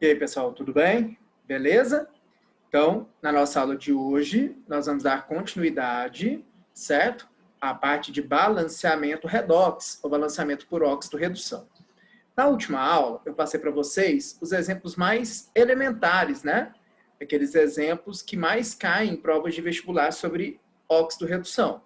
E aí, pessoal, tudo bem? Beleza? Então, na nossa aula de hoje, nós vamos dar continuidade, certo? À parte de balanceamento redox, ou balanceamento por óxido redução. Na última aula, eu passei para vocês os exemplos mais elementares, né? Aqueles exemplos que mais caem em provas de vestibular sobre óxido redução.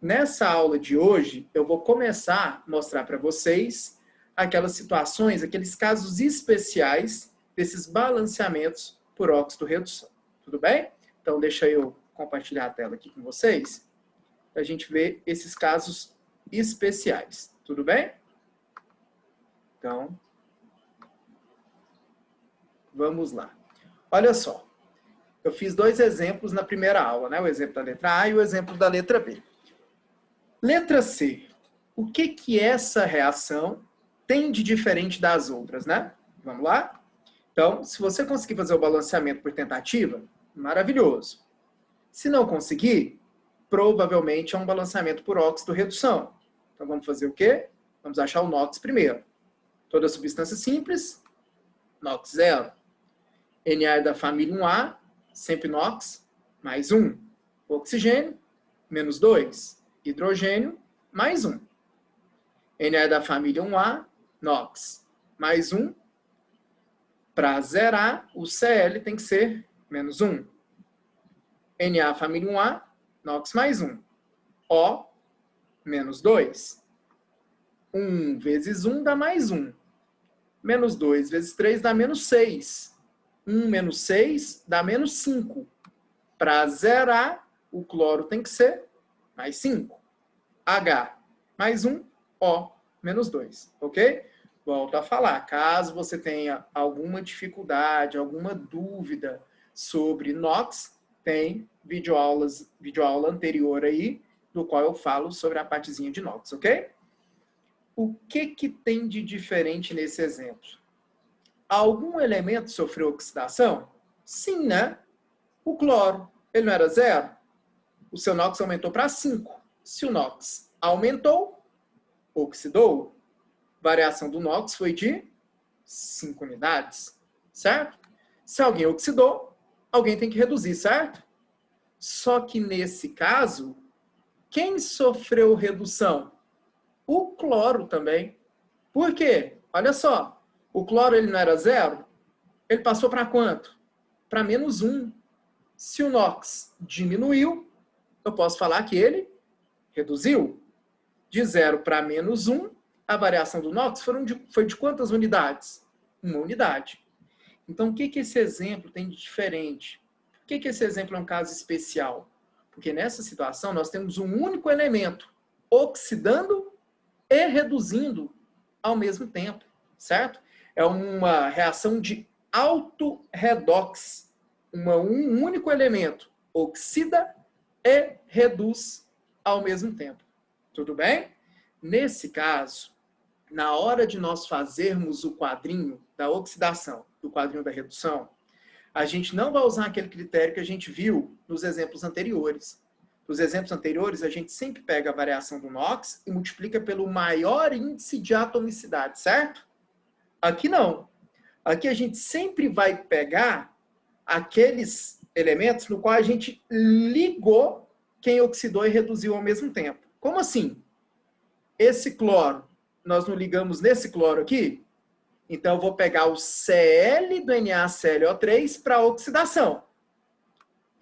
Nessa aula de hoje, eu vou começar a mostrar para vocês aquelas situações, aqueles casos especiais desses balanceamentos por óxido redução. Tudo bem? Então, deixa eu compartilhar a tela aqui com vocês, para a gente ver esses casos especiais. Tudo bem? Então, vamos lá. Olha só, eu fiz dois exemplos na primeira aula, né? O exemplo da letra A e o exemplo da letra B. Letra C. O que essa reação tem de diferente das outras, né? Vamos lá? Então, se você conseguir fazer o balanceamento por tentativa, maravilhoso. Se não conseguir, provavelmente é um balanceamento por óxido redução. Então, vamos fazer o quê? Vamos achar o NOx primeiro. Toda substância simples, NOx zero. Na é da família 1A, sempre NOx, mais 1. Oxigênio, menos 2. Hidrogênio, mais 1. Na é da família 1A, NOx, mais 1. Para zerar, o Cl tem que ser menos 1. Na, família 1A, NOx mais 1. O, menos 2. 1 vezes 1 dá mais 1. Menos 2 vezes 3 dá menos 6. 1 menos 6 dá menos 5. Para zerar, o cloro tem que ser mais 5. H, mais 1. O, menos 2. Ok? Volto a falar, caso você tenha alguma dificuldade, alguma dúvida sobre NOx, tem videoaula anterior aí, no qual eu falo sobre a partezinha de NOx, ok? O que tem de diferente nesse exemplo? Algum elemento sofreu oxidação? Sim, né? O cloro, ele não era 0? O seu NOx aumentou para 5. Se o NOx aumentou, oxidou. Variação do NOx foi de 5 unidades, certo? Se alguém oxidou, alguém tem que reduzir, certo? Só que nesse caso, quem sofreu redução? O cloro também. Por quê? Olha só, o cloro ele não era 0? Ele passou para quanto? Para menos 1. Se o NOx diminuiu, eu posso falar que ele reduziu. De 0 para menos 1, a variação do NOx foi de quantas unidades? 1 unidade. Então, o que esse exemplo tem de diferente? Por que esse exemplo é um caso especial? Porque nessa situação nós temos um único elemento oxidando e reduzindo ao mesmo tempo, certo? É uma reação de auto-redox. Um único elemento oxida e reduz ao mesmo tempo. Tudo bem? Nesse caso, na hora de nós fazermos o quadrinho da oxidação, do quadrinho da redução, a gente não vai usar aquele critério que a gente viu nos exemplos anteriores. Nos exemplos anteriores, a gente sempre pega a variação do NOx e multiplica pelo maior índice de atomicidade, certo? Aqui não. Aqui a gente sempre vai pegar aqueles elementos no qual a gente ligou quem oxidou e reduziu ao mesmo tempo. Como assim? Esse cloro, nós não ligamos nesse cloro aqui? Então, eu vou pegar o Cl do NaClO3 para oxidação.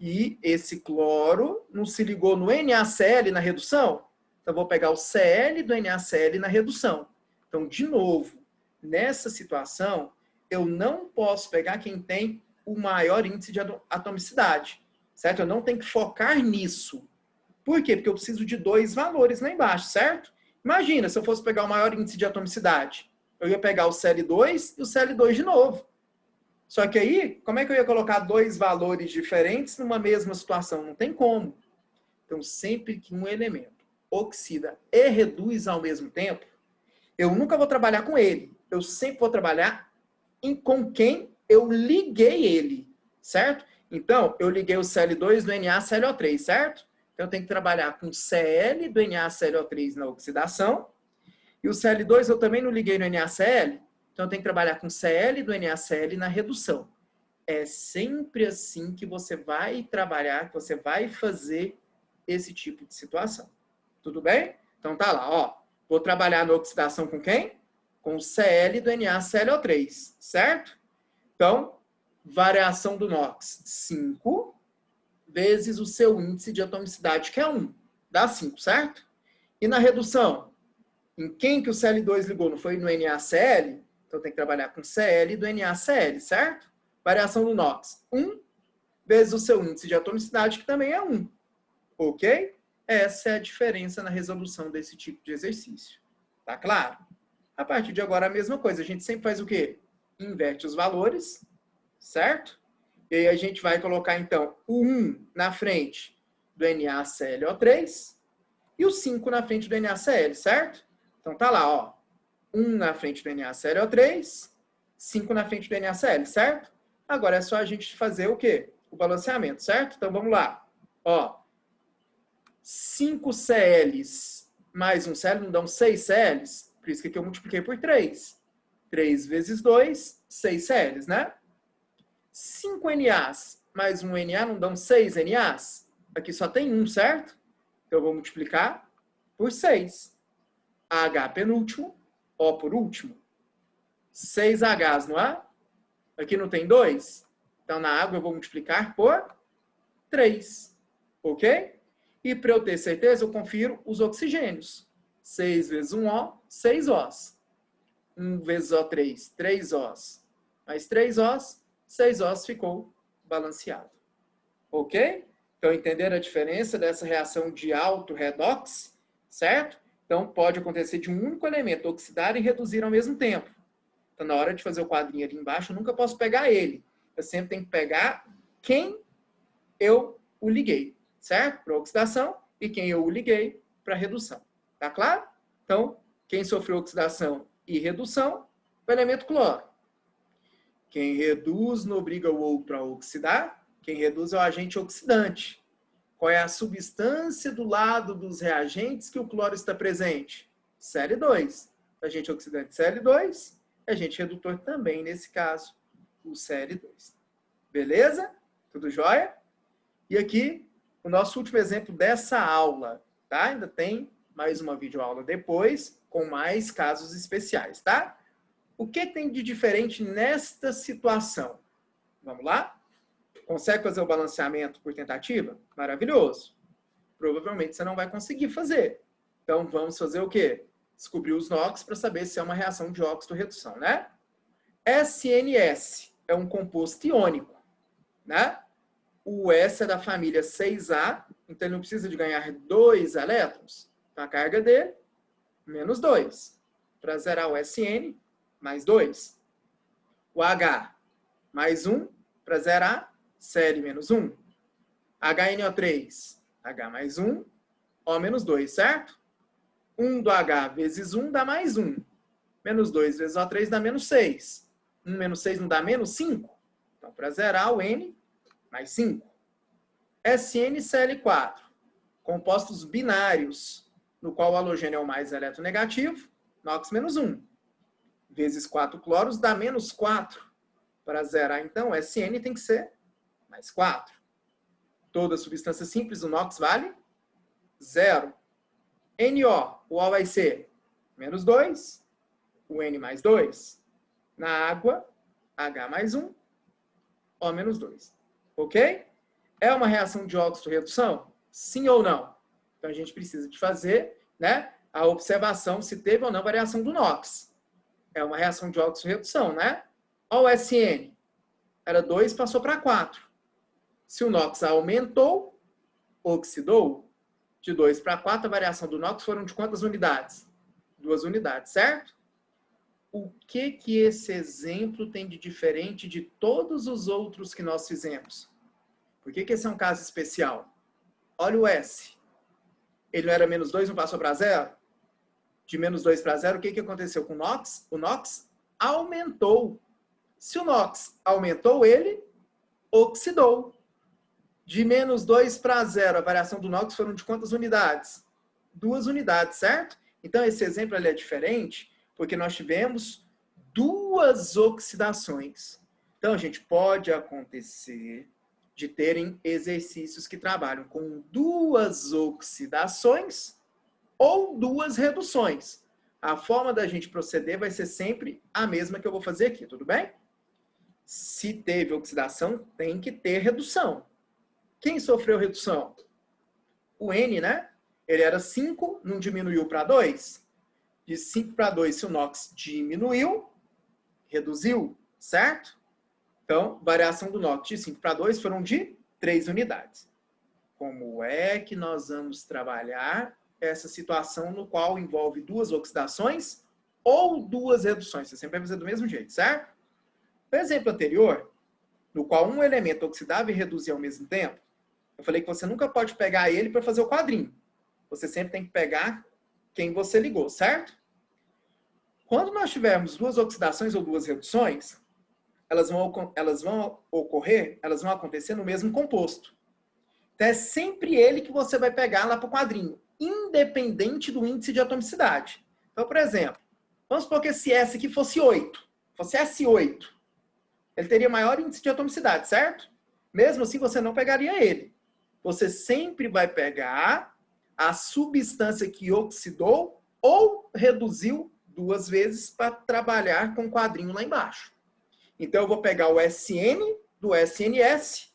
E esse cloro não se ligou no NaCl na redução? Então, eu vou pegar o Cl do NaCl na redução. Então, de novo, nessa situação, eu não posso pegar quem tem o maior índice de atomicidade, certo? Eu não tenho que focar nisso. Por quê? Porque eu preciso de 2 valores lá embaixo, certo? Imagina, se eu fosse pegar o maior índice de atomicidade, eu ia pegar o Cl2 e o Cl2 de novo. Só que aí, como é que eu ia colocar 2 valores diferentes numa mesma situação? Não tem como. Então, sempre que um elemento oxida e reduz ao mesmo tempo, eu nunca vou trabalhar com ele. Eu sempre vou trabalhar com quem eu liguei ele, certo? Então, eu liguei o Cl2 do NaClO3, certo? Então, eu tenho que trabalhar com Cl do NaClO3 na oxidação. E o Cl2 eu também não liguei no NaCl, então Então, tem que trabalhar com Cl do NaCl na redução. É sempre assim que você vai trabalhar, que você vai fazer esse tipo de situação. Tudo bem? Então, tá lá, ó. Vou trabalhar na oxidação com quem? Com o Cl do NaClO3, certo? Então, variação do NOx, 5, vezes o seu índice de atomicidade, que é 1. Dá 5, certo? E na redução, em quem que o Cl2 ligou? Não foi no NaCl? Então, tem que trabalhar com Cl do NaCl, certo? Variação do NOx, 1, vezes o seu índice de atomicidade, que também é 1. Ok? Essa é a diferença na resolução desse tipo de exercício. Tá claro? A partir de agora, a mesma coisa. A gente sempre faz o quê? Inverte os valores, certo? E aí a gente vai colocar, então, o 1 na frente do NaClO3 e o 5 na frente do NaCl, certo? Então, tá lá, ó. 1 na frente do NaClO3, 5 na frente do NaCl, certo? Agora é só a gente fazer o quê? O balanceamento, certo? Então, vamos lá. Ó, 5 Cls mais 1 Cl não dão 6 Cls, por isso que aqui eu multipliquei por 3. 3 vezes 2, 6 Cls, né? 5 NAs mais 1 Na não dão 6 NAs? Aqui só tem 1, certo? Então eu vou multiplicar por 6. H penúltimo, O por último. 6 Hs, não é? Aqui não tem 2? Então na água eu vou multiplicar por 3. Ok? E para eu ter certeza, eu confiro os oxigênios. 6 vezes 1O, 6 Os. 1 vezes O3, 3 Os. Mais 3 Os, 6 Os ficou balanceado. Ok? Então, entenderam a diferença dessa reação de alto redox? Certo? Então, pode acontecer de um único elemento oxidar e reduzir ao mesmo tempo. Então, na hora de fazer o quadrinho ali embaixo, eu nunca posso pegar ele. Eu sempre tenho que pegar quem eu o liguei, certo? Para oxidação e quem eu o liguei para redução. Tá claro? Então, quem sofreu oxidação e redução, o elemento cloro. Quem reduz não obriga o outro a oxidar. Quem reduz é o agente oxidante. Qual é a substância do lado dos reagentes que o cloro está presente? Cl2. Agente oxidante Cl2, agente redutor também, nesse caso, o Cl2. Beleza? Tudo jóia? E aqui, o nosso último exemplo dessa aula, tá? Ainda tem mais uma videoaula depois, com mais casos especiais, tá? O que tem de diferente nesta situação? Vamos lá? Consegue fazer o balanceamento por tentativa? Maravilhoso. Provavelmente você não vai conseguir fazer. Então, vamos fazer o quê? Descobrir os NOx para saber se é uma reação de óxido-redução, né? SNS é um composto iônico, né? O S é da família 6A, então ele não precisa de ganhar 2 elétrons. Então, a carga dele, menos 2. Para zerar o SN, mais 2. O H, mais 1. Para zerar, Cl menos 1. HNO3, H mais 1, O menos 2, certo? 1 do H vezes 1 dá mais 1. Menos 2 vezes O3 dá menos 6. 1 menos 6 não dá menos 5? Então, para zerar, o N mais 5. SnCl4, compostos binários, no qual o halogênio é o mais eletronegativo, NOx menos 1. Vezes 4 cloros dá menos 4. Para zerar, então, o Sn tem que ser mais 4. Toda substância simples, o NOx vale 0. NO, o O vai ser menos 2, o N mais 2. Na água, H mais 1, O menos 2. Ok? É uma reação de óxido-redução? Sim ou não? Então, a gente precisa de fazer, né, a observação se teve ou não variação do NOx. É uma reação de óxido-redução, né? Olha o SN. Era 2, passou para 4. Se o NOx aumentou, oxidou, de 2 para 4, a variação do NOx foram de quantas unidades? 2 unidades, certo? O que esse exemplo tem de diferente de todos os outros que nós fizemos? Por que esse é um caso especial? Olha o S. Ele não era menos 2, não passou para 0? De menos 2 para 0, o que aconteceu com o NOx? O NOx aumentou. Se o NOx aumentou, ele oxidou. De menos 2 para 0, a variação do NOx foram de quantas unidades? 2 unidades, certo? Então, esse exemplo ele é diferente porque nós tivemos duas oxidações. Então, gente, pode acontecer de terem exercícios que trabalham com duas oxidações ou duas reduções. A forma da gente proceder vai ser sempre a mesma que eu vou fazer aqui, tudo bem? Se teve oxidação, tem que ter redução. Quem sofreu redução? O N, né? Ele era 5, não diminuiu para 2? De 5 para 2, se o NOx diminuiu, reduziu, certo? Então, variação do NOx de 5 para 2 foram de 3 unidades. Como é que nós vamos trabalhar essa situação no qual envolve duas oxidações ou duas reduções? Você sempre vai fazer do mesmo jeito, certo? No exemplo anterior, no qual um elemento oxidava e reduzia ao mesmo tempo, eu falei que você nunca pode pegar ele para fazer o quadrinho. Você sempre tem que pegar quem você ligou, certo? Quando nós tivermos duas oxidações ou duas reduções, elas vão acontecer no mesmo composto. Então, é sempre ele que você vai pegar lá para o quadrinho, independente do índice de atomicidade. Então, por exemplo, vamos supor que esse S aqui fosse 8, fosse S8. Ele teria maior índice de atomicidade, certo? Mesmo assim, você não pegaria ele. Você sempre vai pegar a substância que oxidou ou reduziu duas vezes para trabalhar com o quadrinho lá embaixo. Então, eu vou pegar o SN do SNS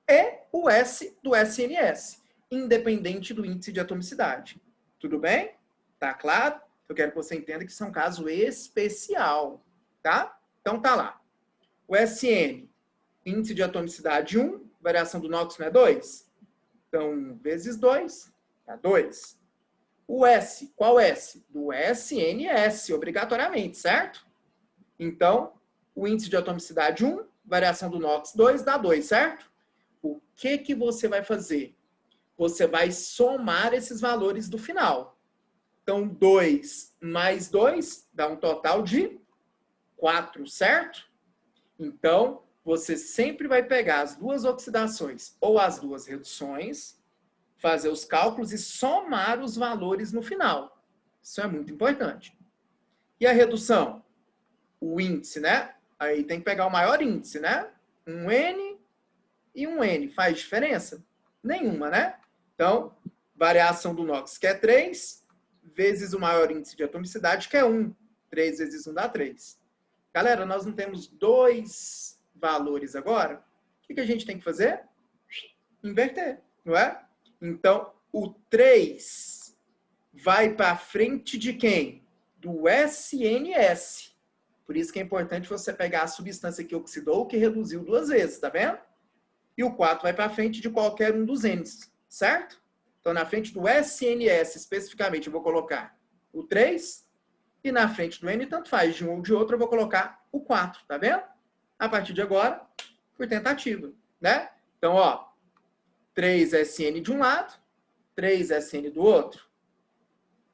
e o S do SNS, independente do índice de atomicidade. Tudo bem? Tá claro? Eu quero que você entenda que isso é um caso especial, tá? Então, tá lá. O SN, índice de atomicidade 1, variação do NOx não é 2? Então, 1 vezes 2 é 2. O S, qual S? Do SNS, obrigatoriamente, certo? Então, o índice de atomicidade 1, variação do NOx 2, dá 2, certo? O que você vai fazer? Você vai somar esses valores do final. Então, 2 mais 2 dá um total de 4, certo? Então, você sempre vai pegar as duas oxidações ou as duas reduções, fazer os cálculos e somar os valores no final. Isso é muito importante. E a redução? O índice, né? Aí tem que pegar o maior índice, né? Um N e um N. Faz diferença? Nenhuma, né? Então, variação do NOx, que é 3, vezes o maior índice de atomicidade, que é 1. 3 vezes 1 dá 3. Galera, nós não temos dois valores agora. O que a gente tem que fazer? Inverter, não é? Então, o 3 vai para frente de quem? Do SNS. Por isso que é importante você pegar a substância que oxidou, que reduziu duas vezes, tá vendo? E o 4 vai para frente de qualquer um dos N's, certo? Então, na frente do SNS, especificamente, eu vou colocar o 3. E na frente do N, tanto faz, de um ou de outro, eu vou colocar o 4, tá vendo? A partir de agora, por tentativa, né? Então, ó, 3SN de um lado, 3SN do outro,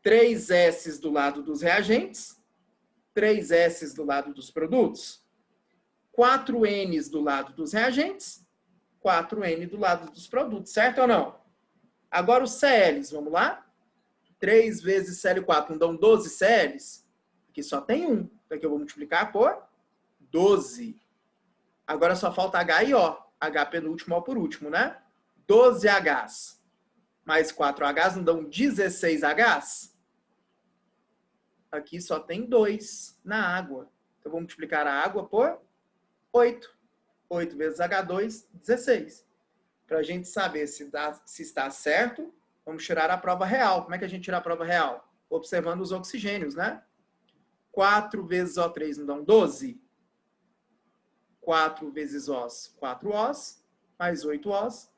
3S do lado dos reagentes, 3S do lado dos produtos, 4Ns do lado dos reagentes, 4N do lado dos produtos, certo ou não? Agora os CLs, vamos lá? 3 vezes CL4 não dão 12 CLs? Aqui só tem um. Então aqui eu vou multiplicar por 12. Agora só falta H e O. H penúltimo, O por último, né? 12 Hs mais 4 Hs não dão 16 Hs? Aqui só tem 2 na água. Então, eu vou multiplicar a água por 8. 8 vezes H2, 16. Para a gente saber se está certo, vamos tirar a prova real. Como é que a gente tira a prova real? Observando os oxigênios, né? 4 vezes O3 não dão 12? 4 vezes Os, 4 Os, mais 8 Os,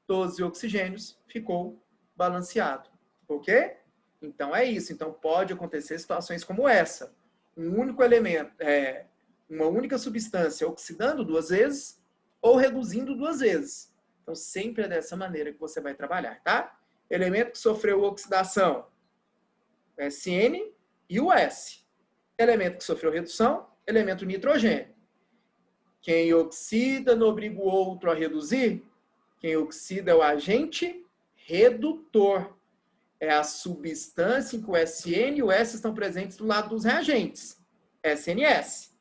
12 oxigênios, ficou balanceado. Ok? Então é isso. Então pode acontecer situações como essa. Um único elemento, uma única substância oxidando duas vezes ou reduzindo duas vezes. Então sempre é dessa maneira que você vai trabalhar, tá? Elemento que sofreu oxidação, SN e o S. Elemento que sofreu redução, elemento nitrogênio. Quem oxida não obriga o outro a reduzir? Quem oxida é o agente redutor. É a substância em que o SN e o S estão presentes do lado dos reagentes. SNS.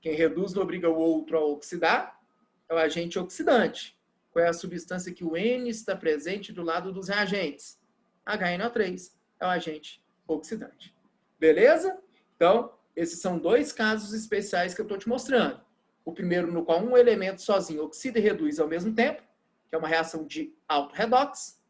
Quem reduz não obriga o outro a oxidar é o agente oxidante. Qual é a substância que o N está presente do lado dos reagentes? HNO3 é o agente oxidante. Beleza? Então, esses são dois casos especiais que eu estou te mostrando. O primeiro, no qual um elemento sozinho oxida e reduz ao mesmo tempo, que é uma reação de auto-redox.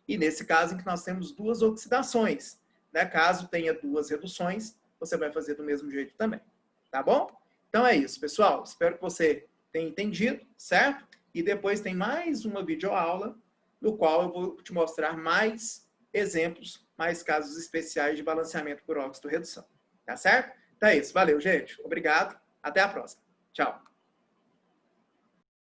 E nesse caso, em que nós temos duas oxidações. Né? Caso tenha duas reduções, você vai fazer do mesmo jeito também. Tá bom? Então é isso, pessoal. Espero que você tenha entendido, certo? E depois tem mais uma videoaula, no qual eu vou te mostrar mais exemplos, mais casos especiais de balanceamento por óxido-redução. Tá certo? Então é isso. Valeu, gente. Obrigado. Até a próxima. Tchau.